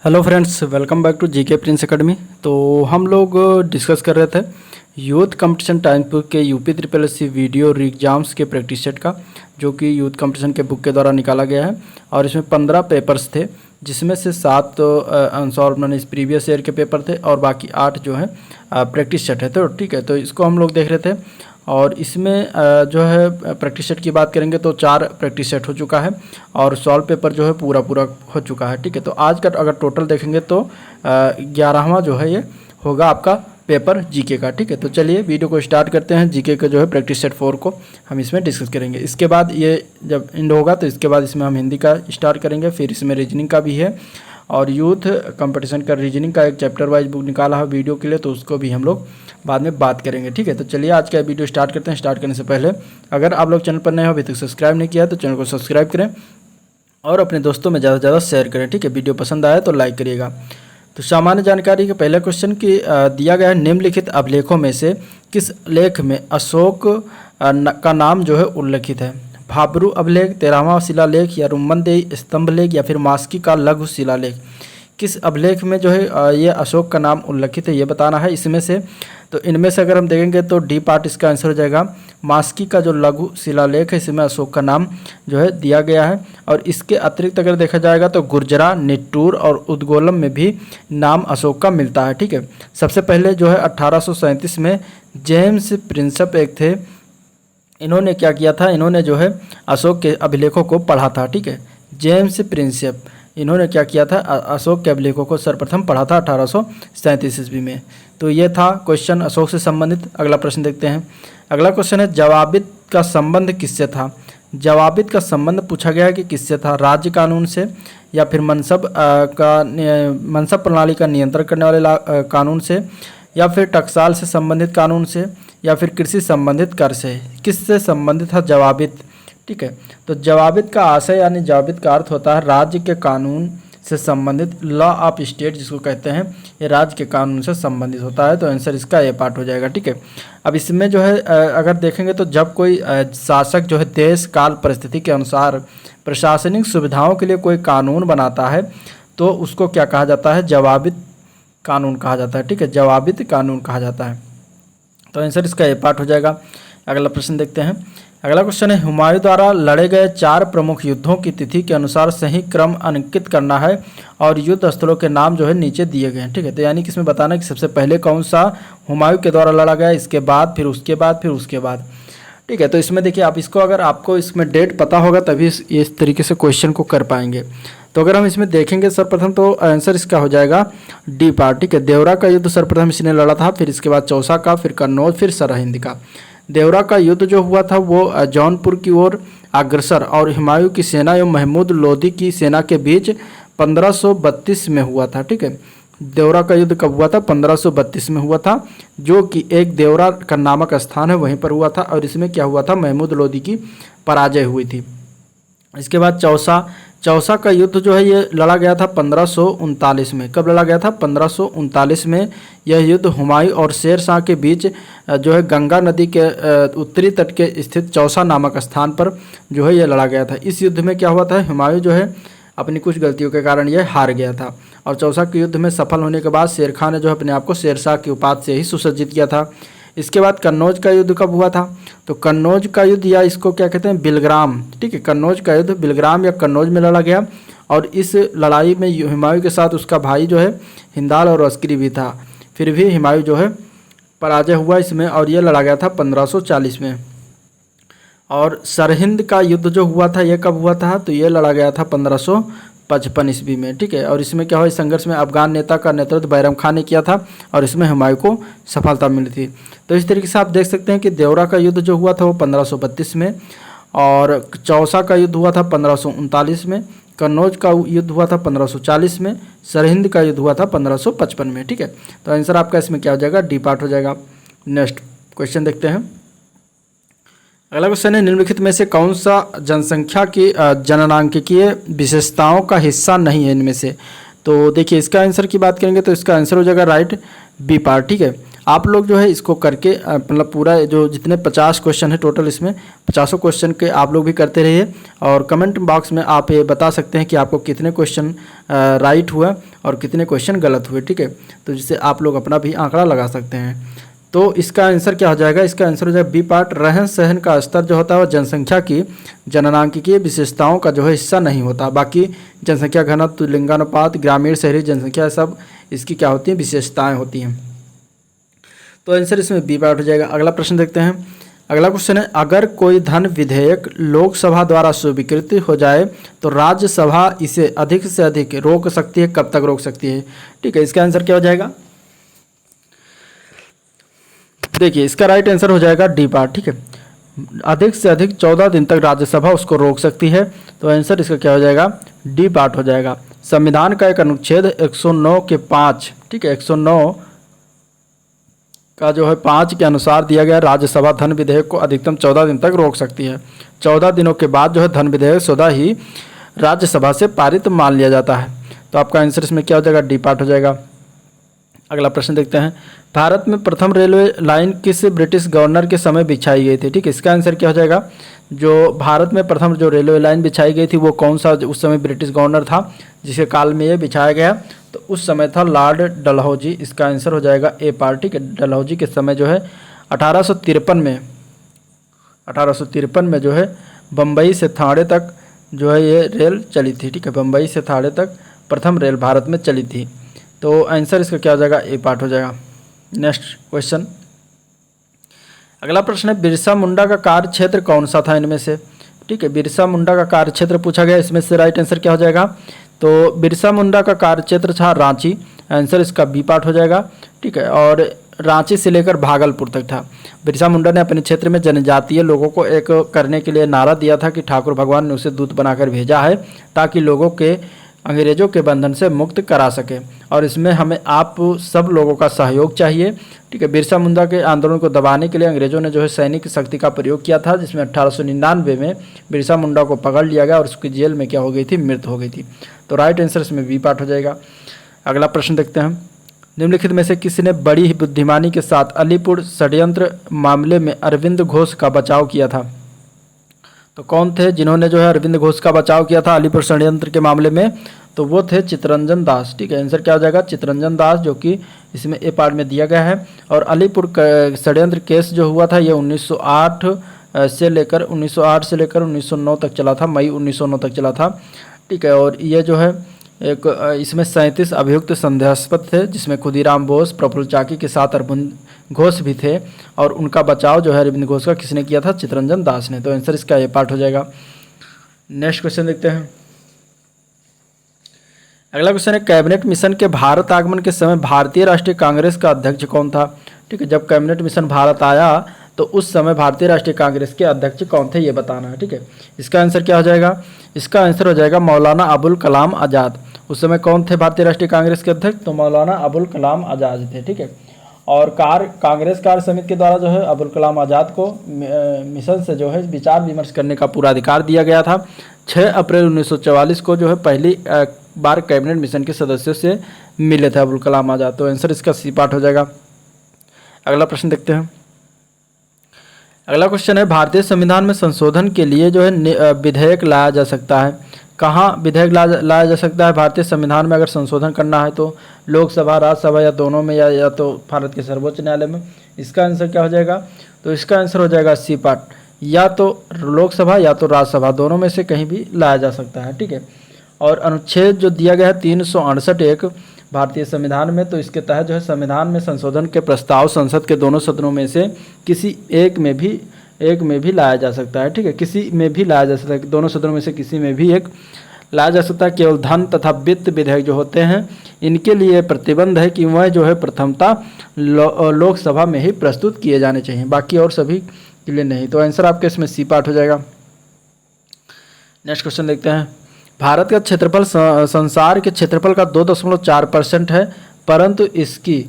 Hello friends, welcome back to GK Prince academy. तो हम लोग डिस्कस कर रहे थे यूथ कंपटीशन टाइमपुर के UP triple SC video exams के प्रैक्टिस सेट का, जो कि यूथ कंपटीशन के बुक के द्वारा निकाला गया है। और इसमें 15 पेपर्स थे, जिसमें से 7 अनसॉल्व मैंने इस प्रीवियस ईयर के पेपर थे और बाकी 8 जो है प्रैक्टिस सेट है। तो ठीक है, तो इसको हम लोग देख रहे थे। और इसमें जो है प्रैक्टिस सेट की बात करेंगे तो 4 प्रैक्टिस सेट हो चुका है और सॉल्व पेपर जो है पूरा हो चुका है। ठीक है, तो आज का अगर टोटल देखेंगे तो 11वां जो है ये होगा आपका पेपर जीके का। ठीक है, तो चलिए वीडियो को स्टार्ट करते हैं। जीके का जो है प्रैक्टिस सेट 4 को हम इसमें डिस्कस करेंगे। इसके बाद ये जब एंड होगा तो इसके बाद इसमें हम हिंदी का स्टार्ट करेंगे, फिर इसमें रीजनिंग का भी है और यूथ कंपटीशन का रीजनिंग का एक चैप्टर वाइज बुक निकाला है वीडियो के लिए, तो उसको भी हम लोग बाद में बात करेंगे। ठीक है, तो चलिए आज का वीडियो स्टार्ट करते हैं। स्टार्ट करने से पहले अगर आप लोग चैनल पर नए हो, अभी तक सब्सक्राइब नहीं किया तो चैनल को सब्सक्राइब करें और अपने दोस्तों में ज़्यादा से ज़्यादा शेयर करें। ठीक है, वीडियो पसंद आया तो लाइक करिएगा। तो सामान्य जानकारी के पहले क्वेश्चन की दिया गया है, निम्नलिखित अभिलेखों में से किस लेख में अशोक का नाम जो है उल्लेखित है? भाब्रू अभिलेख, 13वां शिलालेख, या रुम्मनदेही स्तंभ लेख, या फिर मास्की का लघु शिलालेख? किस अभिलेख में जो है ये अशोक का नाम उल्लेखित है, ये बताना है इसमें से। तो इनमें से अगर हम देखेंगे तो डी पार्ट इसका आंसर हो जाएगा। मास्की का जो लघु शिलालेख है, इसमें अशोक का नाम जो है दिया गया है। और इसके अतिरिक्त अगर देखा जाएगा तो गुर्जरा, निट्टूर और उद्गोलम में भी नाम अशोक का मिलता है। ठीक है, सबसे पहले जो है 1837 में जेम्स प्रिंसप एक थे, इन्होंने क्या किया था, इन्होंने जो है अशोक के अभिलेखों को पढ़ा था। ठीक है, जेम्स प्रिंसप इन्होंने क्या किया था, अशोक के अभिलेखों को सर्वप्रथम पढ़ा था 1837 ईस्वी में। तो ये था क्वेश्चन अशोक से संबंधित। अगला प्रश्न देखते हैं। अगला क्वेश्चन है, जवाबित का संबंध किससे था? जवाबित का संबंध पूछा गया है कि किससे था? राज्य कानून से, या फिर मनसब प्रणाली का नियंत्रण करने वाले कानून से, या फिर टकसाल से संबंधित कानून से, या फिर कृषि संबंधित कर से? किससे संबंधित था जवाबित? ठीक है, तो जवाबित का आशय यानी जवाबित का अर्थ होता है राज्य के कानून से संबंधित, लॉ ऑफ स्टेट जिसको कहते हैं, ये राज्य के कानून से संबंधित होता है। तो आंसर इसका ए पार्ट हो जाएगा। ठीक है, अब इसमें जो है अगर देखेंगे तो जब कोई शासक जो है देश काल परिस्थिति के अनुसार प्रशासनिक सुविधाओं के लिए कोई कानून बनाता है तो उसको क्या कहा जाता है? जवाबित कानून कहा जाता है। ठीक है, जवाबित कानून कहा जाता है। तो आंसर इसका ए पार्ट हो जाएगा। अगला प्रश्न देखते हैं। अगला क्वेश्चन है, हुमायूं द्वारा लड़े गए 4 प्रमुख युद्धों की तिथि के अनुसार सही क्रम अंकित करना है और युद्ध स्थलों के नाम जो है नीचे दिए गए हैं। ठीक है, तो यानी कि इसमें बताना है कि सबसे पहले कौन सा हुमायूं के द्वारा लड़ा गया, इसके बाद फिर उसके बाद फिर उसके बाद। ठीक है, तो इसमें देखिए आप इसको अगर आपको इसमें डेट पता होगा तभी इस तरीके से क्वेश्चन को कर पाएंगे। तो अगर हम इसमें देखेंगे सर्वप्रथम तो आंसर इसका हो जाएगा डी पार्ट। ठीक है, देवरा का युद्ध सर्वप्रथम इसने लड़ा था, फिर इसके बाद चौसा का, फिर कन्नौज, फिर सरहिंद का। देवरा का युद्ध जो हुआ था वो जौनपुर की ओर अग्रसर और हुमायूं की सेना एवं महमूद लोदी की सेना के बीच 1532 में हुआ था। ठीक है, देवरा का युद्ध कब हुआ था? 1532 में हुआ था, जो कि एक देवरा का नामक स्थान है वहीं पर हुआ था। और इसमें क्या हुआ था? महमूद लोदी की पराजय हुई थी। इसके बाद चौसा का युद्ध जो है ये लड़ा गया था 1539 में। कब लड़ा गया था? 1539 में। यह युद्ध हुमायूं और शेर शाह के बीच जो है गंगा नदी के उत्तरी तट के स्थित चौसा नामक स्थान पर जो है यह लड़ा गया था। इस युद्ध में क्या हुआ था? हुमायूं जो है अपनी कुछ गलतियों के कारण यह हार गया था और चौसा के युद्ध में सफल होने के बाद शेर खान ने जो अपने आप को शेर शाह की उपाधि से ही सुसज्जित किया था। इसके बाद कन्नौज का युद्ध कब हुआ था? तो कन्नौज का युद्ध या इसको क्या कहते हैं? बिलग्राम। ठीक है, कन्नौज का युद्ध बिलग्राम या कन्नौज में लड़ा गया और इस लड़ाई में हुमायूं के साथ उसका भाई जो है हिंदाल और अस्करी भी था। फिर भी हुमायूं जो है पराजय हुआ इसमें और यह लड़ा गया था 1540 में। और सरहिंद का युद्ध जो हुआ था यह कब हुआ था? तो यह लड़ा गया था 1555 ईस्वी में। ठीक है, और इसमें क्या हुआ? इस संघर्ष में अफगान नेता का नेतृत्व बैरम खान ने किया था और इसमें हुमायूं को सफलता मिली थी। तो इस तरीके से आप देख सकते हैं कि देवरा का युद्ध जो हुआ था वो 1532 में, और चौसा का युद्ध हुआ था 1539 में, कन्नौज का युद्ध हुआ था 1540 में, सरहिंद का युद्ध हुआ था 1555 में। ठीक है, तो आंसर आपका इसमें क्या हो जाएगा? डी पार्ट हो जाएगा। नेक्स्ट क्वेश्चन देखते हैं। अगला क्वेश्चन है, निम्नलिखित में से कौन सा जनसंख्या की जननांकिकीय विशेषताओं का हिस्सा नहीं है इनमें से? तो देखिए इसका आंसर की बात करेंगे तो इसका आंसर हो जाएगा राइट बी पार्ट। ठीक है, आप लोग जो है इसको करके मतलब पूरा जो जितने 50 क्वेश्चन है टोटल, इसमें 50 क्वेश्चन के आप लोग भी करते रहिए और कमेंट बॉक्स में आप ये बता सकते हैं कि आपको कितने क्वेश्चन राइट हुआ और कितने क्वेश्चन गलत हुए, ठीक है। तो जिससे आप लोग अपना भी आंकड़ा लगा सकते हैं। तो इसका आंसर क्या हो जाएगा, इसका आंसर हो जाएगा बी पार्ट। रहन सहन का स्तर जो होता है वह जनसंख्या की जननांकिकीय विशेषताओं का जो है हिस्सा नहीं होता। बाकी जनसंख्या घनत्व, लिंगानुपात, ग्रामीण शहरी जनसंख्या, सब इसकी क्या होती हैं, विशेषताएं होती हैं। तो आंसर इसमें बी पार्ट हो जाएगा। अगला प्रश्न देखते हैं। अगला क्वेश्चन है, अगर कोई धन विधेयक लोकसभा द्वारा स्वीकृत हो जाए तो राज्यसभा इसे अधिक से अधिक रोक सकती है, कब तक रोक सकती है, ठीक है। इसका आंसर क्या हो जाएगा, देखिए इसका राइट आंसर हो जाएगा डी पार्ट, ठीक है। अधिक से अधिक 14 दिन तक राज्यसभा उसको रोक सकती है। तो आंसर इसका क्या हो जाएगा, डी पार्ट हो जाएगा। संविधान का एक अनुच्छेद 109 के 5, ठीक है, 109 का जो है 5 के अनुसार दिया गया, राज्यसभा धन विधेयक को अधिकतम 14 दिन तक रोक सकती है। 14 दिनों के बाद जो है धन विधेयक स्वतः ही राज्यसभा से पारित मान लिया जाता है। तो आपका आंसर इसमें क्या हो जाएगा, डी पार्ट हो जाएगा। अगला प्रश्न देखते हैं। भारत में प्रथम रेलवे लाइन किस ब्रिटिश गवर्नर के समय बिछाई गई थी, ठीक है। इसका आंसर क्या हो जाएगा, जो भारत में प्रथम जो रेलवे लाइन बिछाई गई थी वो कौन सा उस समय ब्रिटिश गवर्नर था जिसके काल में ये बिछाया गया, तो उस समय था लॉर्ड डलहौजी। इसका आंसर हो जाएगा ए पार्ट, ठीक है। डलहौजी के समय जो है 1853 में जो है बम्बई से थाने तक जो है ये रेल चली थी, ठीक है। बम्बई से थाने तक प्रथम रेल भारत में चली थी। तो आंसर इसका क्या हो जाएगा, ए पार्ट हो जाएगा। नेक्स्ट क्वेश्चन, अगला प्रश्न है, बिरसा मुंडा का कार्य क्षेत्र कौन सा था इनमें से, ठीक है। बिरसा मुंडा का कार्य क्षेत्र पूछा गया, इसमें से राइट आंसर क्या हो जाएगा, तो बिरसा मुंडा का कार्य क्षेत्र था रांची। आंसर इसका बी पार्ट हो जाएगा, ठीक है। और रांची से लेकर भागलपुर तक था। बिरसा मुंडा ने अपने क्षेत्र में जनजातीय लोगों को एक करने के लिए नारा दिया था कि ठाकुर भगवान ने उसे दूत बनाकर भेजा है ताकि लोगों के अंग्रेजों के बंधन से मुक्त करा सके, और इसमें हमें आप सब लोगों का सहयोग चाहिए, ठीक है। बिरसा मुंडा के आंदोलन को दबाने के लिए अंग्रेजों ने जो है सैनिक शक्ति का प्रयोग किया था, जिसमें 1899 में बिरसा मुंडा को पकड़ लिया गया और उसकी जेल में क्या हो गई थी, मृत्यु हो गई थी। तो राइट आंसर इसमें बी पार्ट हो जाएगा। अगला प्रश्न देखते हैं। निम्नलिखित में से किसने बड़ी ही बुद्धिमानी के साथ अलीपुर षड्यंत्र मामले में अरविंद घोष का बचाव किया था, तो कौन थे जिन्होंने जो है अरविंद घोष का बचाव किया था अलीपुर षड्यंत्र के मामले में, तो वो थे चित्तरंजन दास, ठीक है। आंसर क्या हो जाएगा, चित्तरंजन दास, जो कि इसमें ए पार्ट में दिया गया है। और अलीपुर षड्यंत्र केस जो हुआ था ये 1908 से लेकर 1909 तक चला था, मई 1909 तक चला था, ठीक है। और ये जो है एक इसमें 37 अभियुक्त संदेहास्पद थे, जिसमें खुदीराम बोस, प्रफुल्ल चाकी के साथ अरविंद घोष भी थे, और उनका बचाव जो है अरविंद घोष का किसने किया था, चित्तरंजन दास ने। तो आंसर इसका ये पार्ट हो जाएगा। नेक्स्ट क्वेश्चन देखते हैं। अगला क्वेश्चन है, कैबिनेट मिशन के भारत आगमन के समय भारतीय राष्ट्रीय कांग्रेस का अध्यक्ष कौन था, ठीक है। जब कैबिनेट मिशन भारत आया तो उस समय भारतीय राष्ट्रीय कांग्रेस के अध्यक्ष कौन थे ये बताना है, ठीक है। इसका आंसर क्या हो जाएगा, इसका आंसर हो जाएगा मौलाना अबुल कलाम आज़ाद। उस समय कौन थे भारतीय राष्ट्रीय कांग्रेस के अध्यक्ष, तो मौलाना अबुल कलाम आज़ाद थे, ठीक है। और कांग्रेस कार्य समिति के द्वारा जो है अबुल कलाम आज़ाद को मिशन से जो है विचार विमर्श करने का पूरा अधिकार दिया गया था। 6 अप्रैल 1944 को जो है पहली बार कैबिनेट मिशन के सदस्यों से मिले थे अबुल कलाम आज़ाद। तो आंसर इसका सी पार्ट हो जाएगा। अगला प्रश्न देखते हैं। अगला क्वेश्चन है, भारतीय संविधान में संशोधन के लिए जो है विधेयक लाया जा सकता है, कहाँ विधेयक लाया जा सकता है भारतीय संविधान में अगर संशोधन करना है, तो लोकसभा, राज्यसभा या दोनों में, या तो भारत के सर्वोच्च न्यायालय में। इसका आंसर क्या हो जाएगा, तो इसका आंसर हो जाएगा सी पार्ट, या तो लोकसभा या तो राज्यसभा, दोनों में से कहीं भी लाया जा सकता है, ठीक है। और अनुच्छेद जो दिया गया है 368 भारतीय संविधान में, तो इसके तहत जो है संविधान में संशोधन के प्रस्ताव संसद के दोनों सदनों में से किसी एक में भी लाया जा सकता है, ठीक है। किसी में भी लाया जा सकता है, दोनों सदनों में से किसी में भी एक लाया जा सकता है। केवल धन तथा वित्त विधेयक जो होते हैं इनके लिए प्रतिबंध है कि वह जो है प्रथमता लोकसभा में ही प्रस्तुत किए जाने चाहिए, बाकी और सभी के लिए नहीं। तो आंसर आपके इसमें सी पार्ट हो जाएगा। नेक्स्ट क्वेश्चन देखते हैं। भारत का क्षेत्रफल संसार के क्षेत्रफल का 2.4% है, परंतु इसकी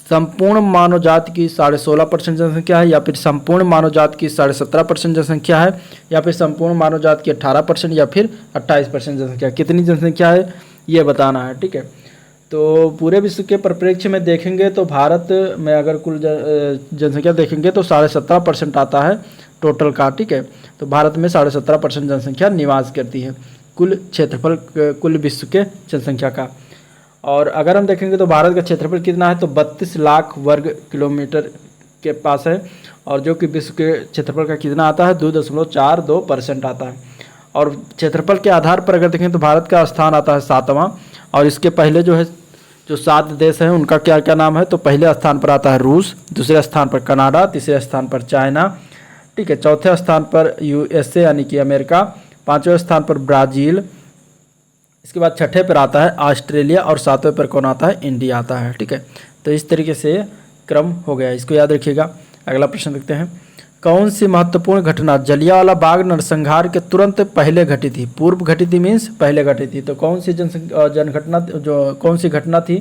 संपूर्ण मानव जाति की 16.5% जनसंख्या है, या फिर संपूर्ण मानव जाति की 17.5% जनसंख्या है, या फिर संपूर्ण मानव जाति की 18%, या फिर 28% जनसंख्या। कितनी जनसंख्या है ये बताना है, ठीक है। तो पूरे विश्व के परिप्रेक्ष्य में देखेंगे तो भारत में अगर कुल जनसंख्या देखेंगे तो 17.5% आता है टोटल का, ठीक है। तो भारत में 17.5% जनसंख्या निवास करती है कुल क्षेत्रफल, कुल विश्व के जनसंख्या का। और अगर हम देखेंगे तो भारत का क्षेत्रफल कितना है, तो 32 लाख वर्ग किलोमीटर के पास है, और जो कि विश्व के क्षेत्रफल का कितना आता है, 2.42% आता है। और क्षेत्रफल के आधार पर अगर देखें तो भारत का स्थान आता है 7वां, और इसके पहले जो है जो 7 देश हैं उनका क्या क्या नाम है, तो पहले स्थान पर आता है रूस, दूसरे स्थान पर कनाडा, तीसरे स्थान पर चाइना, ठीक है, चौथे स्थान पर USA यानी कि अमेरिका, 5वें स्थान पर ब्राज़ील, इसके बाद 6ठे पर आता है ऑस्ट्रेलिया, और 7वें पर कौन आता है, इंडिया आता है, ठीक है। तो इस तरीके से क्रम हो गया, इसको याद रखिएगा। अगला प्रश्न देखते हैं, कौन सी महत्वपूर्ण घटना जलियांवाला बाग नरसंहार के तुरंत पहले घटी थी? पूर्व घटी थी मीन्स पहले घटी थी। तो कौन सी कौन सी घटना थी?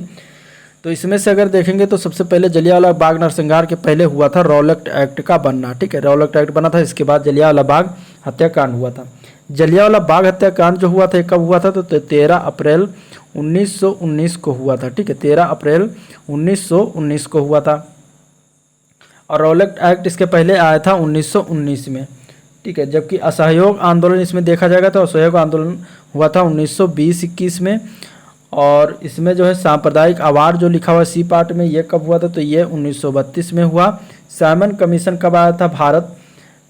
तो इसमें से अगर देखेंगे तो सबसे पहले जलियांवाला बाग नरसंहार के पहले हुआ था रॉलेट एक्ट का बनना, ठीक है, रॉलेट एक्ट बना था, इसके बाद जलियांवाला बाग हत्याकांड हुआ था। जलियांवाला बाग हत्याकांड जो हुआ था कब हुआ था, तो 13 अप्रैल 1919 को हुआ था, ठीक है, 13 अप्रैल 1919 को हुआ था। और रॉलेट एक्ट इसके पहले आया था 1919 में, ठीक है। जबकि असहयोग आंदोलन इसमें देखा जाएगा तो असहयोग आंदोलन हुआ था 1920-21 में। और इसमें जो है सांप्रदायिक आवार जो लिखा हुआ सी पार्ट में, ये कब हुआ था, तो ये 1932 में हुआ। साइमन कमीशन कब आया था भारत,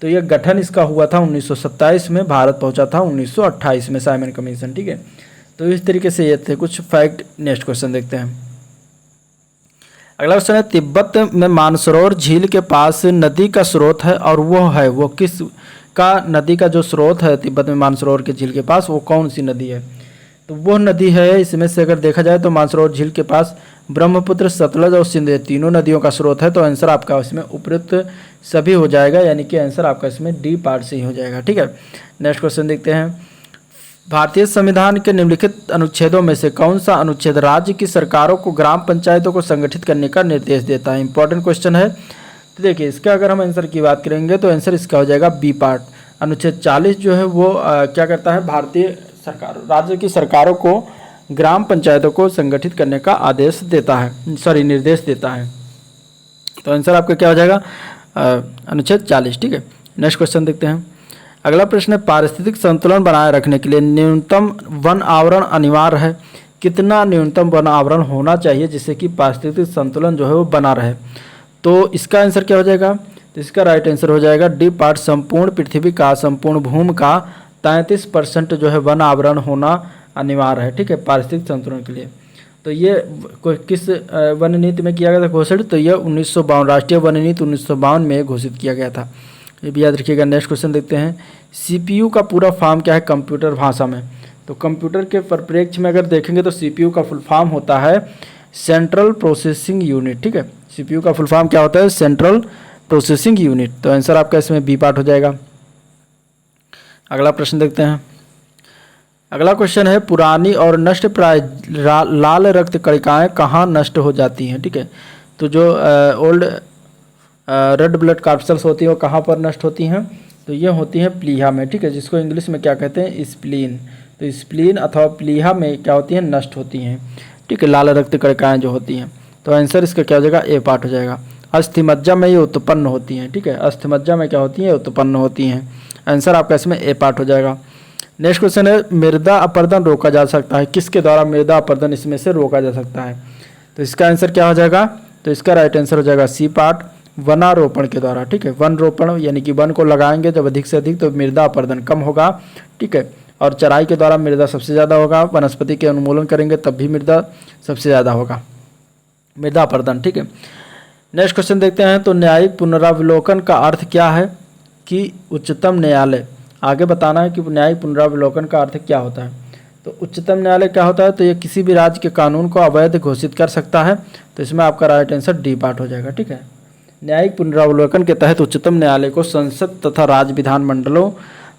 तो ये गठन इसका हुआ था 1927 में, भारत पहुंचा था 1928 में साइमन कमीशन, ठीक है। तो इस तरीके से ये थे कुछ फैक्ट। नेक्स्ट क्वेश्चन देखते हैं। अगला क्वेश्चन है, तिब्बत में मानसरोवर झील के पास नदी का स्रोत है, और वो किस का नदी का जो स्रोत है तिब्बत में मानसरोवर के झील के पास, वो कौन सी नदी है? तो वो नदी है, इसमें से अगर देखा जाए तो मानसरोवर झील के पास ब्रह्मपुत्र, सतलज और सिंध तीनों नदियों का स्रोत है। तो आंसर आपका इसमें उपयुक्त सभी हो जाएगा, यानी कि आंसर आपका इसमें डी पार्ट से ही हो जाएगा, ठीक है। नेक्स्ट क्वेश्चन देखते हैं, भारतीय संविधान के निम्नलिखित अनुच्छेदों में से कौन सा अनुच्छेद राज्य की सरकारों को ग्राम पंचायतों को संगठित करने का निर्देश देता है? इंपॉर्टेंट क्वेश्चन है। तो देखिए इसका अगर हम आंसर की बात करेंगे तो आंसर इसका हो जाएगा बी पार्ट। अनुच्छेद 40 जो है वो क्या करता है, भारतीय सरकार राज्य की सरकारों को ग्राम पंचायतों को संगठित करने का आदेश देता है, निर्देश देता है। तो आंसर आपका क्या हो जाएगा, अनुच्छेद 40, ठीक है। नेक्स्ट क्वेश्चन देखते हैं। अगला प्रश्न है, पारिस्थितिक संतुलन बनाए रखने के लिए न्यूनतम वन आवरण अनिवार्य है। कितना न्यूनतम वन आवरण होना चाहिए जिससे कि पारिस्थितिक संतुलन जो है वो बना रहे? तो इसका आंसर क्या हो जाएगा, तो इसका राइट आंसर हो जाएगा डी पार्ट। संपूर्ण पृथ्वी का, संपूर्ण भूमि का 33% जो है वन आवरण होना अनिवार्य है, ठीक है, पारिस्थितिक संतुलन के लिए। तो ये किस वन नीति में किया गया था घोषित, तो यह 1952 राष्ट्रीय वन नीति 1952 में घोषित किया गया था, ये भी याद रखिएगा। नेक्स्ट क्वेश्चन देखते हैं, CPU का पूरा फॉर्म क्या है कंप्यूटर भाषा में? तो कंप्यूटर के परिप्रेक्ष्य में अगर देखेंगे तो CPU का फुल फॉर्म होता है सेंट्रल प्रोसेसिंग यूनिट, ठीक है। CPU का फुल फॉर्म क्या होता है, सेंट्रल प्रोसेसिंग यूनिट। तो आंसर आपका इसमें बी पार्ट हो जाएगा। अगला प्रश्न देखते हैं। अगला क्वेश्चन है, पुरानी और नष्ट प्राय लाल रक्त कणिकाएं कहाँ नष्ट हो जाती हैं, ठीक है। तो जो ओल्ड रेड ब्लड कार्पसेल्स होती हैं वो कहाँ पर नष्ट होती हैं, तो ये होती हैं प्लीहा में, ठीक है, जिसको इंग्लिश में क्या कहते हैं, स्प्लीन। तो स्प्लीन अथवा प्लीहा में क्या होती हैं, नष्ट होती हैं, ठीक है, लाल रक्त कणिकाएं जो होती हैं। तो आंसर इसका क्या हो जाएगा, ए पार्ट हो जाएगा। अस्थिमज्जा में ये उत्पन्न होती हैं, ठीक है, अस्थिमज्जा में क्या होती हैं, उत्पन्न होती हैं। आंसर आपका इसमें ए पार्ट हो जाएगा। नेक्स्ट क्वेश्चन है, मृदा अपरदन रोका जा सकता है, किसके द्वारा मृदा अपरदन इसमें से रोका जा सकता है? तो इसका आंसर क्या हो जाएगा, तो इसका राइट आंसर हो जाएगा सी पार्ट, वनारोपण के द्वारा, ठीक है। वन रोपण यानी कि वन को लगाएंगे जब अधिक से अधिक तो मृदा अपरदन कम होगा, ठीक है। और चराई के द्वारा मृदा सबसे ज़्यादा होगा, वनस्पति के उन्मूलन करेंगे तब भी मृदा सबसे ज़्यादा होगा, मृदा अपरदन, ठीक है। नेक्स्ट क्वेश्चन देखते हैं। तो न्यायिक पुनरावलोकन का अर्थ क्या है कि उच्चतम न्यायालय, आगे बताना है कि न्यायिक पुनरावलोकन का अर्थ क्या होता है। तो उच्चतम न्यायालय क्या होता है, तो ये किसी भी राज्य के कानून को अवैध घोषित कर सकता है। तो इसमें आपका राइट आंसर डी पार्ट हो जाएगा, ठीक है। न्यायिक पुनरावलोकन के तहत उच्चतम न्यायालय को संसद तथा राज्य विधानमंडलों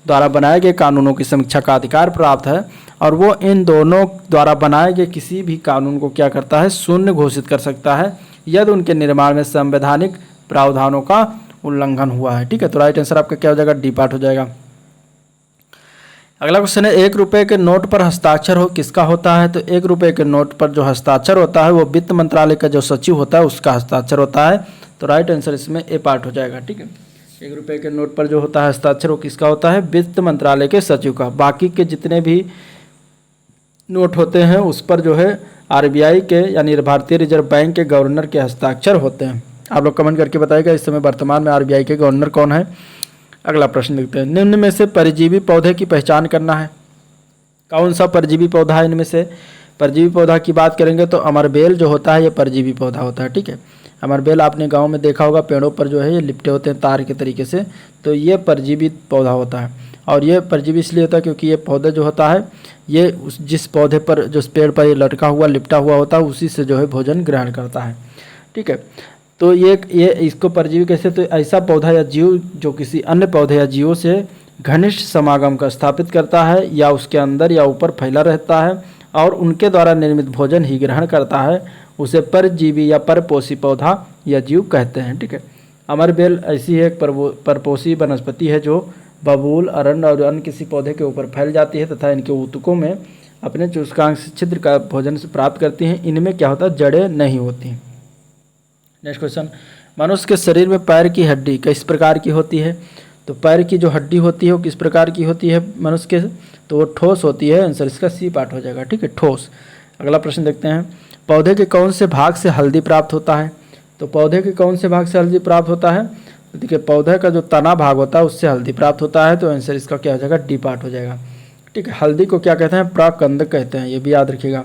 द्वारा बनाए गए कानूनों की समीक्षा का अधिकार प्राप्त है, और वो इन दोनों द्वारा बनाए गए किसी भी कानून को क्या करता है, शून्य घोषित कर सकता है यदि उनके निर्माण में संवैधानिक प्रावधानों का उल्लंघन हुआ है, ठीक है। तो राइट आंसर आपका क्या हो जाएगा, डी पार्ट हो जाएगा। अगला क्वेश्चन है 1 रुपये के नोट पर हस्ताक्षर हो किसका होता है? तो 1 रुपये के नोट पर जो हस्ताक्षर होता है वो वित्त मंत्रालय का जो सचिव होता है उसका हस्ताक्षर होता है। तो राइट आंसर इसमें ए पार्ट हो जाएगा। ठीक है, 1 रुपये के नोट पर जो होता है हस्ताक्षर वो किसका होता है? वित्त मंत्रालय के सचिव का। बाकी के जितने भी नोट होते हैं उस पर जो है आरबीआई के यानी भारतीय रिजर्व बैंक के गवर्नर के हस्ताक्षर होते हैं। आप लोग कमेंट करके बताइएगा इस समय वर्तमान में आरबीआई के गवर्नर कौन है। अगला प्रश्न लिखते हैं, निम्न में से परजीवी पौधे की पहचान करना है। कौन सा परजीवी पौधा है? इनमें से परजीवी पौधा की बात करेंगे तो अमरबेल जो होता है ये परजीवी पौधा होता है। ठीक है, अमरबेल आपने गांव में देखा होगा, पेड़ों पर जो है ये लिपटे होते हैं तार के तरीके से, तो ये परजीवी पौधा होता है। और ये परजीवी इसलिए होता है क्योंकि ये पौधा जो होता है ये जिस पौधे पर जिस पेड़ पर ये लटका हुआ लिपटा हुआ होता है उसी से जो है भोजन ग्रहण करता है। ठीक है, तो ये इसको परजीवी कैसे? तो ऐसा पौधा या जीव जो किसी अन्य पौधे या जीवों से घनिष्ठ समागम का स्थापित करता है या उसके अंदर या ऊपर फैला रहता है और उनके द्वारा निर्मित भोजन ही ग्रहण करता है, उसे परजीवी या परपोषी पौधा या जीव कहते हैं। ठीक है, अमरबेल ऐसी एक परपोषी वनस्पति है जो बबूल, अरंड और अन्य किसी पौधे के ऊपर फैल जाती है तथा इनके ऊतकों में अपने चूसकांक छिद्र का भोजन से प्राप्त करती हैं। इनमें क्या होता है? जड़ें नहीं होती। नेक्स्ट क्वेश्चन, मनुष्य के शरीर में पैर की हड्डी किस प्रकार की होती है? तो पैर की जो हड्डी होती है वो किस प्रकार की होती है मनुष्य के? तो वो ठोस होती है। आंसर इसका सी पार्ट हो जाएगा। ठीक है, ठोस। अगला प्रश्न देखते हैं, पौधे के कौन से भाग से हल्दी प्राप्त होता है? तो पौधे के कौन से भाग से हल्दी प्राप्त होता है? तो देखिए, पौधे का जो तना भाग होता है उससे हल्दी प्राप्त होता है। तो आंसर इसका क्या हो जाएगा? डी पार्ट हो जाएगा। ठीक है, हल्दी को क्या कहते हैं? प्रकंद कहते हैं, ये भी याद रखिएगा।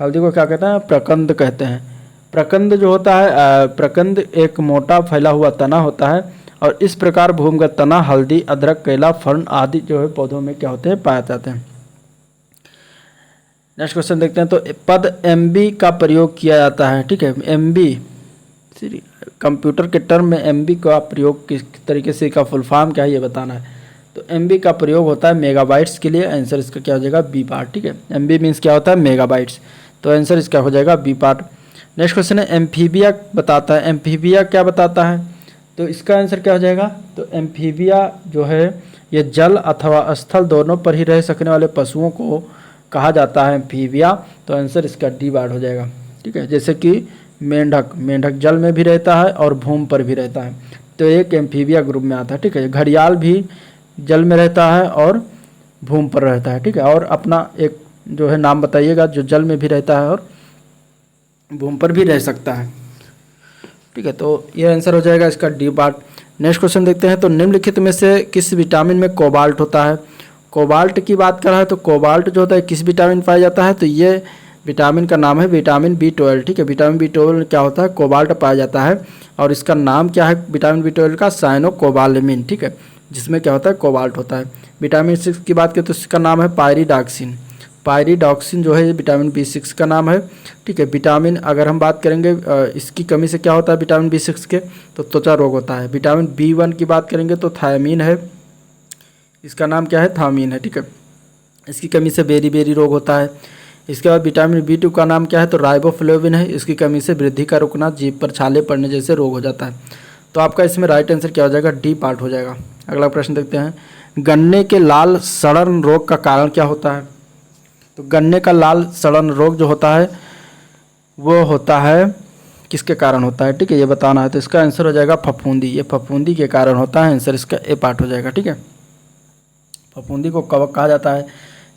हल्दी को क्या कहते हैं? प्रकंद कहते हैं। प्रकंद जो होता है, प्रकंद एक मोटा फैला हुआ तना होता है और इस प्रकार भूमिगत तना हल्दी, अदरक, केला, फर्न आदि जो है पौधों में क्या होते हैं? पाए जाते हैं। नेक्स्ट क्वेश्चन देखते हैं, तो पद एमबी का प्रयोग किया जाता है। ठीक है, एमबी कंप्यूटर के टर्म में एमबी का प्रयोग किस तरीके से, का फुल फॉर्म क्या है ये बताना है। तो एमबी का प्रयोग होता है मेगाबाइट्स के लिए। आंसर इसका क्या हो जाएगा? B part. ठीक है, एमबी मीन्स क्या होता है? मेगाबाइट्स। तो आंसर इसका हो जाएगा बी पार्ट। नेक्स्ट क्वेश्चन है, एम्फीबिया बताता है। एम्फीबिया क्या बताता है? तो इसका आंसर क्या हो जाएगा? तो एम्फीबिया जो है ये जल अथवा स्थल दोनों पर ही रह सकने वाले पशुओं को कहा जाता है एम्फीबिया। तो आंसर इसका डी पार्ट हो जाएगा। ठीक है, जैसे कि मेंढक जल में भी रहता है और भूमि पर भी रहता है, तो एक एम्फीबिया ग्रुप में आता है। ठीक है, घड़ियाल भी जल में रहता है और भूमि पर रहता है। ठीक है, और अपना एक जो है नाम बताइएगा जो जल में भी रहता है और भूमि पर भी रह सकता है। ठीक है, तो ये आंसर हो जाएगा इसका डी पार्ट। नेक्स्ट क्वेश्चन देखते हैं, तो निम्नलिखित में से किस विटामिन में कोबाल्ट होता है? कोबाल्ट की बात कर रहा है तो कोबाल्ट जो होता है किस विटामिन पाया जाता है? तो ये विटामिन का नाम है विटामिन B12। ठीक है, विटामिन B12 क्या होता है? कोबाल्ट पाया जाता है और इसका नाम क्या है विटामिन B12 का? साइनोकोबालामिन। ठीक है, जिसमें क्या होता है? कोबाल्ट होता है। विटामिन 6 की बात करें तो इसका नाम है पायरिडॉक्सिन। पायरिडॉक्सिन जो है ये विटामिन B6 का नाम है। ठीक है, विटामिन अगर हम बात करेंगे इसकी कमी से क्या होता है विटामिन B6 के? तो त्वचा रोग होता है। विटामिन B1 की बात करेंगे तो थायमीन है, इसका नाम क्या है? थामीन है। ठीक है, इसकी कमी से बेरी रोग होता है। इसके बाद विटामिन B2 का नाम क्या है? तो राइबोफ्लेविन है, इसकी कमी से वृद्धि का रुकना, जीभ पर छाले पड़ने जैसे रोग हो जाता है। तो आपका इसमें राइट आंसर क्या हो जाएगा? डी पार्ट हो जाएगा। अगला प्रश्न देखते हैं, गन्ने के लाल सड़न रोग का कारण क्या होता है? तो गन्ने का लाल सड़न रोग जो होता है वो होता है किसके कारण होता है? ठीक है, ये बताना है। तो इसका आंसर हो जाएगा फफूंदी। ये फफूंदी के कारण होता है। आंसर इसका ए पार्ट हो जाएगा। ठीक है, फफूंदी को कवक कहा जाता है।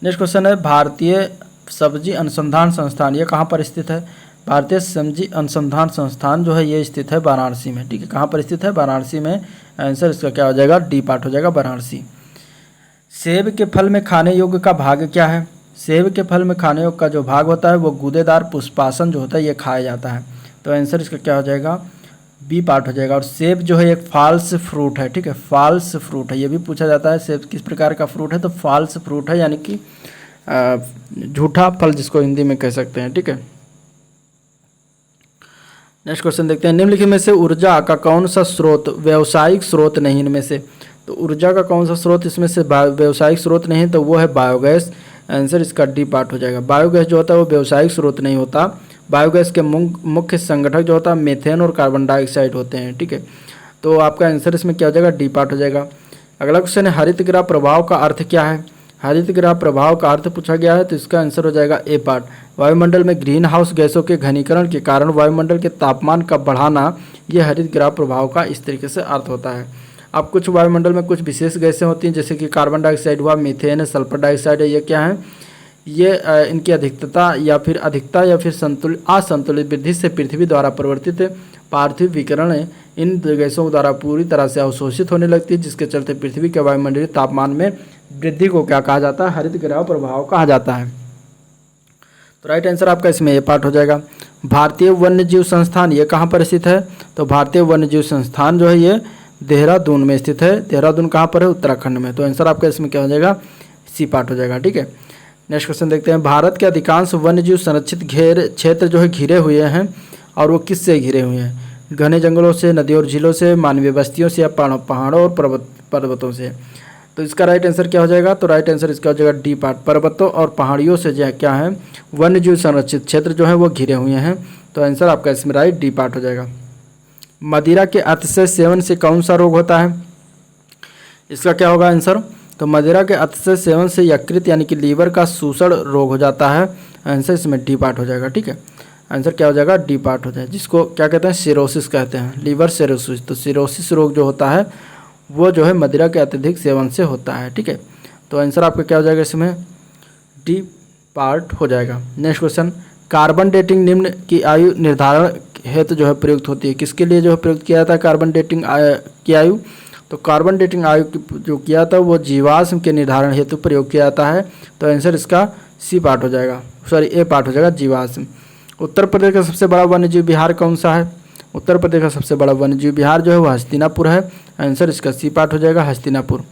नेक्स्ट क्वेश्चन है, भारतीय सब्जी अनुसंधान संस्थान ये कहाँ पर स्थित है? भारतीय सब्जी अनुसंधान संस्थान जो है ये स्थित है वाराणसी में। ठीक है, कहाँ पर स्थित है? वाराणसी में। आंसर इसका क्या हो जाएगा? डी पार्ट हो जाएगा, वाराणसी। सेब के फल में खाने योग्य का भाग क्या है? सेब के फल में खाने योग्य का जो भाग होता है वो गूदेदार पुष्पासन जो होता है ये खाया जाता है। तो आंसर इसका क्या हो जाएगा? बी पार्ट हो जाएगा। और सेब जो है एक फॉल्स फ्रूट है। ठीक है, फॉल्स फ्रूट है, ये भी पूछा जाता है सेब किस प्रकार का फ्रूट है? तो फॉल्स फ्रूट है, यानी कि झूठा फल जिसको हिंदी में कह सकते हैं। ठीक है, नेक्स्ट क्वेश्चन देखते हैं, निम्नलिखित में से ऊर्जा का कौन सा स्रोत व्यावसायिक स्रोत नहीं इनमें से? तो ऊर्जा का कौन सा स्रोत इसमें से व्यावसायिक स्रोत नहीं, तो वो है बायोगैस। आंसर इसका डी पार्ट हो जाएगा। बायोगैस जो होता है वो व्यावसायिक स्रोत नहीं होता। बायोगैस के मुख्य संगठक जो होता है मीथेन और कार्बन डाइऑक्साइड होते हैं। ठीक है, तो आपका आंसर इसमें क्या हो जाएगा? डी पार्ट हो जाएगा। अगला क्वेश्चन है, हरित गृह प्रभाव का अर्थ क्या है? हरित गृह प्रभाव का अर्थ पूछा गया है, तो इसका आंसर हो जाएगा ए पार्ट। वायुमंडल में ग्रीन हाउस गैसों के घनीकरण के कारण वायुमंडल के तापमान का बढ़ाना, ये हरित गृह प्रभाव का इस तरीके से अर्थ होता है। अब कुछ वायुमंडल में कुछ विशेष गैसें होती हैं, जैसे कि कार्बन डाइऑक्साइड हुआ, मीथेन है, सल्फर डाइऑक्साइड है। ये क्या है? ये इनकी अधिकता या फिर असंतुलित वृद्धि से पृथ्वी द्वारा परिवर्तित पार्थिव विकिरण इन गैसों द्वारा पूरी तरह से अवशोषित होने लगती है, जिसके चलते पृथ्वी के वायुमंडलीय तापमान में वृद्धि को क्या कहा जाता है? हरित गृह प्रभाव कहा जाता है। तो राइट आंसर आपका इसमें ये पार्ट हो जाएगा। भारतीय वन्य जीव संस्थान ये कहाँ पर स्थित है? तो भारतीय वन्य जीव संस्थान जो है ये देहरादून में स्थित है। देहरादून कहाँ पर है? उत्तराखंड में। तो आंसर आपका इसमें क्या हो जाएगा? सी पार्ट हो जाएगा। ठीक है, नेक्स्ट क्वेश्चन देखते हैं। भारत के अधिकांश वन्य जीव संरक्षित क्षेत्र जो है घिरे हुए हैं, और वो किससे घिरे हुए हैं? घने जंगलों से, नदियों और झीलों से, मानवीय बस्तियों से, या पहाड़ों और पर्वतों से। तो इसका राइट आंसर क्या हो जाएगा? तो राइट आंसर इसका हो जाएगा डी पार्ट। पर्वतों और पहाड़ियों से जो क्या है, वन्य जीव संरक्षित क्षेत्र जो है वो घिरे हुए हैं। तो आंसर आपका इसमें राइट डी पार्ट हो जाएगा। मदिरा के अतिशय सेवन से कौन सा रोग होता है? इसका क्या होगा आंसर? तो मदिरा के अतिशय सेवन से यकृत यानी कि लीवर का शोषण रोग हो जाता है। आंसर इसमें डी पार्ट हो जाएगा। ठीक है, आंसर क्या हो जाएगा? डी पार्ट हो जाए, जिसको क्या कहते हैं? सिरोसिस कहते हैं, लीवर सिरोसिस। तो सिरोसिस रोग जो होता है वो जो है मदिरा के अत्यधिक सेवन से होता है। ठीक है, तो आंसर आपका क्या हो जाएगा? इसमें डी पार्ट हो जाएगा। Next question. कार्बन डेटिंग निम्न की आयु निर्धारण हेतु जो है प्रयुक्त होती है। किसके लिए जो है प्रयुक्त किया जाता है कार्बन डेटिंग की आयु? तो कार्बन डेटिंग आयु जो किया था वो जीवाश्म के निर्धारण हेतु प्रयोग किया जाता है। तो आंसर इसका सी पार्ट हो जाएगा, सॉरी ए पार्ट हो जाएगा, जीवाश्म। उत्तर प्रदेश का सबसे बड़ा वन्यजीव विहार कौन सा है? उत्तर प्रदेश का सबसे बड़ा वन्यजीव विहार जो है वो हस्तिनापुर है। आंसर इसका सी पार्ट हो जाएगा, हस्तिनापुर।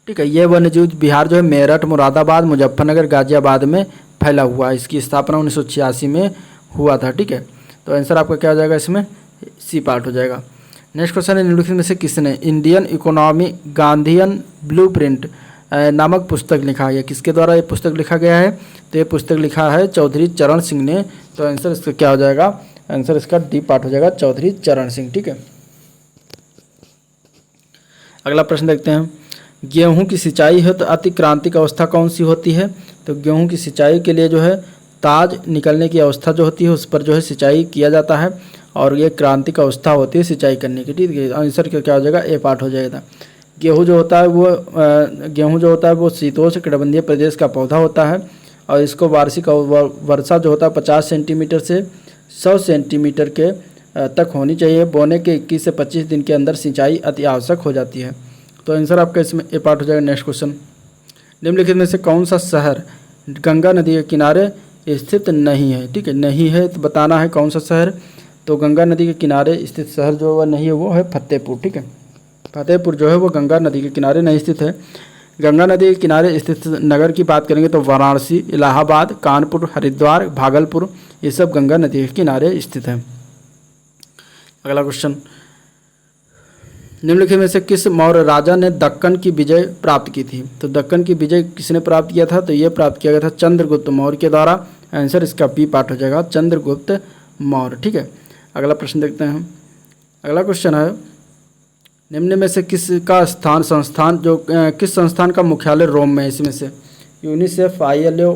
ठीक है, ये वन्यजीव विहार जो है मेरठ, मुरादाबाद, मुजफ्फरनगर, गाजियाबाद में फैला हुआ है। इसकी स्थापना 1986 में हुआ था। ठीक है, तो आंसर आपका क्या हो जाएगा? इसमें सी पार्ट हो जाएगा। नेक्स्ट क्वेश्चन है, निम्नलिखित में से किसने इंडियन इकोनॉमी गांधीयन ब्लूप्रिंट नामक पुस्तक लिखा है? किसके द्वारा ये पुस्तक लिखा गया है? तो ये पुस्तक लिखा है चौधरी चरण सिंह ने। तो आंसर इसका क्या हो जाएगा? आंसर इसका डी पार्ट हो जाएगा, चौधरी चरण सिंह। ठीक है, अगला प्रश्न देखते हैं। गेहूं की सिंचाई है तो अति क्रांतिक अवस्था कौन सी होती है? तो गेहूं की सिंचाई के लिए जो है ताज निकलने की अवस्था जो होती है उस पर जो है सिंचाई किया जाता है, और ये क्रांतिक अवस्था होती है सिंचाई करने की। ठीक है, आंसर क्या हो जाएगा? ए पार्ट हो जाएगा। गेहूं जो होता है वो शीतोष्ण कटिबंधीय प्रदेश का पौधा होता है, और इसको वार्षिक वर्षा जो होता है 50 सेंटीमीटर से 100 सेंटीमीटर के तक होनी चाहिए। बोने के 21 से 25 दिन के अंदर सिंचाई अति आवश्यक हो जाती है। तो आंसर आपका इसमें ए पार्ट हो जाएगा। Next question. निम्नलिखित में से कौन सा शहर गंगा नदी के किनारे स्थित नहीं है? ठीक है, नहीं है तो बताना है कौन सा शहर। तो गंगा नदी के किनारे स्थित शहर जो वह नहीं है वो है फतेहपुर। ठीक है, फतेहपुर जो है वो गंगा नदी के किनारे नहीं स्थित है। गंगा नदी के किनारे स्थित नगर की बात करेंगे तो वाराणसी, इलाहाबाद, कानपुर, हरिद्वार, भागलपुर, ये सब गंगा नदी के किनारे स्थित है। अगला क्वेश्चन। निम्नलिखित में से किस मौर्य राजा ने दक्कन की विजय प्राप्त की थी? तो दक्कन की विजय किसने प्राप्त किया था? तो ये प्राप्त किया गया था चंद्रगुप्त मौर्य के द्वारा। आंसर इसका बी पार्ट हो जाएगा, चंद्रगुप्त मौर्य। ठीक है, अगला प्रश्न देखते हैं। अगला क्वेश्चन है, निम्न में से किस संस्थान का मुख्यालय रोम में है? इसमें से यूनिसेफ, ILO,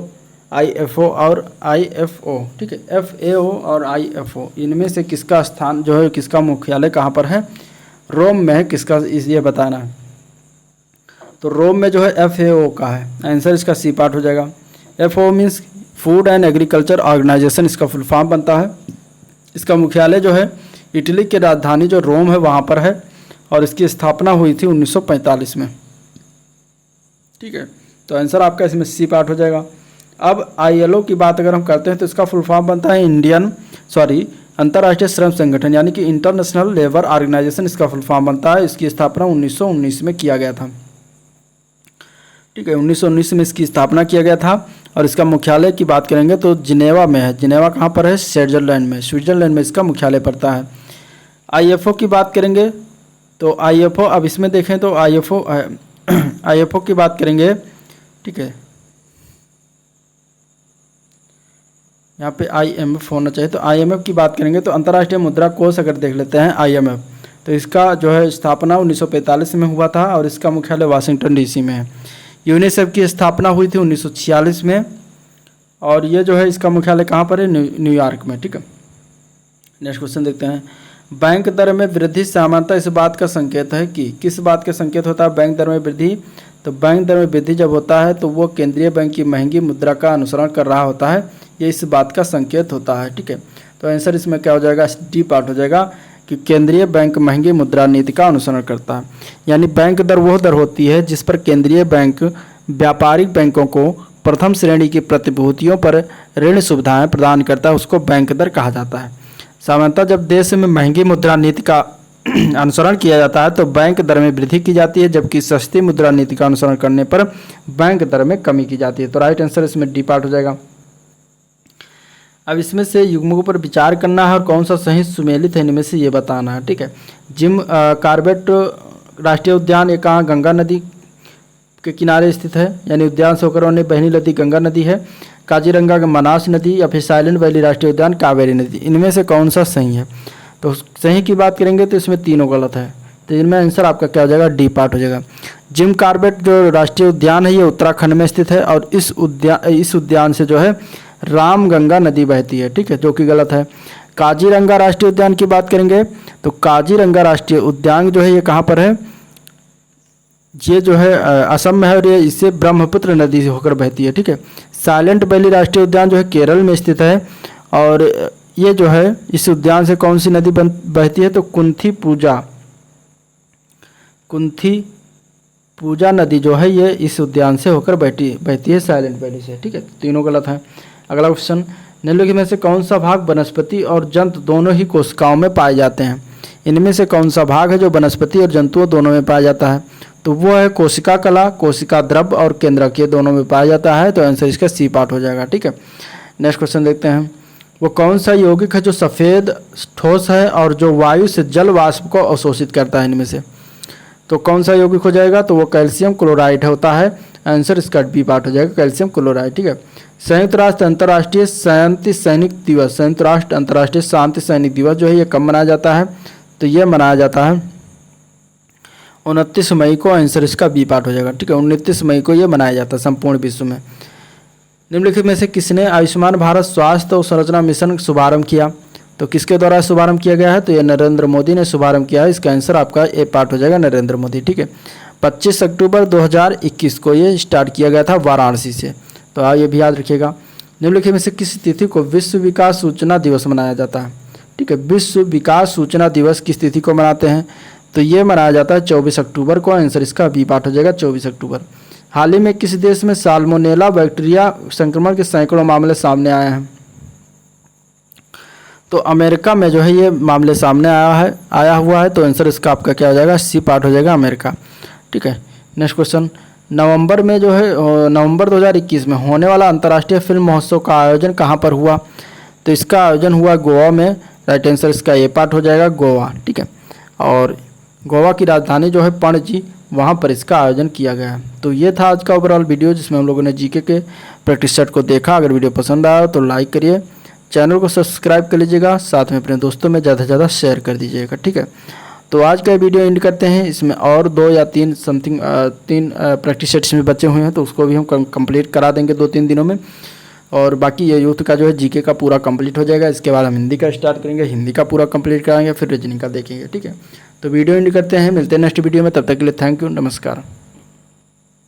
IFO और IFO। ठीक है, FAO और IFO, इनमें से किसका स्थान जो है, किसका मुख्यालय कहाँ पर है? रोम में है। किसका ये बताना है। तो रोम में जो है FAO का है। आंसर इसका सी पार्ट हो जाएगा। FAO means food and agriculture organization, इसका फुल फॉर्म बनता है। इसका मुख्यालय जो है इटली की राजधानी जो रोम है वहाँ पर है, और इसकी स्थापना हुई थी 1945 में। ठीक है, तो आंसर आपका इसमें सी पार्ट हो जाएगा। अब ILO की बात अगर हम करते हैं तो इसका फुल फॉर्म बनता है अंतर्राष्ट्रीय श्रम संगठन, यानी कि इंटरनेशनल लेबर ऑर्गेनाइजेशन इसका फुल फॉर्म बनता है। इसकी स्थापना 1919 में किया गया था। ठीक है, 1919 में इसकी स्थापना किया गया था, और इसका मुख्यालय की बात करेंगे तो जिनेवा में है। जिनेवा कहाँ पर है? स्विट्जरलैंड में इसका मुख्यालय पड़ता है। IFO की बात करेंगे तो IFO, अब इसमें देखें तो IFO की बात करेंगे। ठीक है, यहाँ पे IMF होना चाहिए। तो IMF की बात करेंगे तो अंतर्राष्ट्रीय मुद्रा कोष अगर देख लेते हैं IMF, तो इसका जो है स्थापना 1945 में हुआ था, और इसका मुख्यालय वाशिंगटन DC में है। यूनिसेफ की स्थापना हुई थी 1946 में, और ये जो है इसका मुख्यालय कहाँ पर है, न्यूयॉर्क में। ठीक है, नेक्स्ट क्वेश्चन देखते हैं। बैंक दर में वृद्धि सामान्यतः इस बात का संकेत है कि, किस बात का संकेत होता है बैंक दर में वृद्धि? तो बैंक दर में वृद्धि जब होता है तो वो केंद्रीय बैंक की महंगी मुद्रा का अनुसरण कर रहा होता है, ये इस बात का संकेत होता है। ठीक है, तो आंसर इसमें क्या हो जाएगा, डी पार्ट हो जाएगा कि केंद्रीय बैंक महंगी मुद्रा नीति का अनुसरण करता है। यानी बैंक दर वह दर होती है जिस पर केंद्रीय बैंक व्यापारिक बैंकों को प्रथम श्रेणी की प्रतिभूतियों पर ऋण सुविधाएं प्रदान करता है, उसको बैंक दर कहा जाता है। सामान्यतः जब देश में महंगी मुद्रा नीति का अनुसरण किया जाता है तो बैंक दर में वृद्धि की जाती है, जबकि सस्ती मुद्रा नीति का अनुसरण करने पर बैंक दर में कमी की जाती है। तो राइट आंसर इसमें डी पार्ट हो जाएगा। अब इसमें से युग्मों पर विचार करना है और कौन सा सही सुमेलित है इनमें से ये बताना है। ठीक है, जिम कॉर्बेट राष्ट्रीय उद्यान ये कहाँ, गंगा नदी के किनारे स्थित है, यानी उद्यान से होकर होने बहनी नदी गंगा नदी है। काजीरंगा का मनास नदी या फिर साइलेंट वैली राष्ट्रीय उद्यान कावेरी नदी, इनमें से कौन सा सही है? तो सही की बात करेंगे तो इसमें तीनों गलत है, तो इनमें आंसर आपका क्या हो जाएगा, डी पार्ट हो जाएगा। जिम कॉर्बेट जो राष्ट्रीय उद्यान है ये उत्तराखंड में स्थित है और इस उद्यान से जो है रामगंगा नदी बहती है। ठीक है, जो कि गलत है। काजीरंगा राष्ट्रीय उद्यान की बात करेंगे तो काजीरंगा राष्ट्रीय उद्यान जो है ये कहाँ पर है, ये जो है असम में है और ये इससे ब्रह्मपुत्र नदी से होकर बहती है। ठीक है, साइलेंट वैली राष्ट्रीय उद्यान जो है केरल में स्थित है और ये जो है इस उद्यान से कौन सी नदी बहती है, तो कुंथी पूजा नदी जो है ये इस उद्यान से होकर बहती है साइलेंट वैली से। ठीक है, तीनों गलत हैं। अगला क्वेश्चन, निम्नलिखित में से कौन सा भाग वनस्पति और जंतु दोनों ही कोशिकाओं में पाए जाते हैं? इनमें से कौन सा भाग है जो वनस्पति और जंतुओं दोनों में पाया जाता है? तो वो है कोशिका कला, कोशिका द्रव्य और केंद्रक, ये दोनों में पाया जाता है। तो आंसर इसका सी पार्ट हो जाएगा। ठीक है, नेक्स्ट क्वेश्चन देखते हैं। वो कौन सा यौगिक है जो सफ़ेद ठोस है और जो वायु से जल वाष्प को अवशोषित करता है? इनमें से तो कौन सा यौगिक हो जाएगा, तो वो कैल्शियम क्लोराइड होता है। आंसर इसका बी पार्ट हो जाएगा, कैल्शियम क्लोराइड। ठीक है, संयुक्त राष्ट्र अंतर्राष्ट्रीय शांति सैनिक दिवस, संयुक्त राष्ट्र अंतर्राष्ट्रीय शांति सैनिक दिवस जो है ये कब मनाया जाता है? तो ये मनाया जाता है 29 मई को। आंसर इसका बी पार्ट हो जाएगा। ठीक है, 29 मई को ये मनाया जाता है संपूर्ण विश्व में। निम्नलिखित में से किसने आयुष्मान भारत स्वास्थ्य और संरचना मिशन शुभारंभ किया? तो किसके द्वारा शुभारंभ किया गया है? तो ये नरेंद्र मोदी ने शुभारंभ किया है। इसका आंसर आपका ए पार्ट हो जाएगा, नरेंद्र मोदी। ठीक है, 25 अक्टूबर 2021 को ये स्टार्ट किया गया था वाराणसी से, तो ये भी याद रखिएगा। निम्नलिखित में से किस तिथि को विश्व विकास सूचना दिवस मनाया जाता है? ठीक है, विश्व विकास सूचना दिवस किस तिथि को मनाते हैं? तो ये मनाया जाता है 24 अक्टूबर को। आंसर इसका बी पार्ट हो जाएगा, 24 अक्टूबर। हाल ही में किस देश में साल्मोनेला बैक्टीरिया संक्रमण के सैकड़ों मामले सामने आए हैं? तो अमेरिका में जो है ये मामले सामने आया हुआ है। तो आंसर इसका आपका क्या हो जाएगा, सी पार्ट हो जाएगा, अमेरिका। ठीक है, नेक्स्ट क्वेश्चन। नवंबर में जो है नवंबर 2021 में होने वाला अंतर्राष्ट्रीय फिल्म महोत्सव का आयोजन कहाँ पर हुआ? तो इसका आयोजन हुआ गोवा में। राइट आंसर इसका ए पार्ट हो जाएगा, गोवा। ठीक है, और गोवा की राजधानी जो है पणजी, वहाँ पर इसका आयोजन किया गया है। तो ये था आज का ओवरऑल वीडियो जिसमें हम लोगों ने जीके के प्रैक्टिस सेट को देखा। अगर वीडियो पसंद आया तो लाइक करिए, चैनल को सब्सक्राइब कर लीजिएगा, साथ में अपने दोस्तों में ज़्यादा से ज़्यादा शेयर कर दीजिएगा। ठीक है, तो आज का वीडियो एंड करते हैं। इसमें और 2 या 3 समथिंग 3 प्रैक्टिस सेट्स में बचे हुए हैं, तो उसको भी हम कंप्लीट करा देंगे 2-3 दिनों में। और बाकी ये यूथ का जो है जीके का पूरा कंप्लीट हो जाएगा। इसके बाद हम हिंदी का स्टार्ट करेंगे, हिंदी का पूरा कंप्लीट कराएंगे, फिर रीजनिंग का देखेंगे। ठीक है, तो वीडियो एंड करते हैं, मिलते हैं नेक्स्ट वीडियो में। तब तक के लिए थैंक यू, नमस्कार।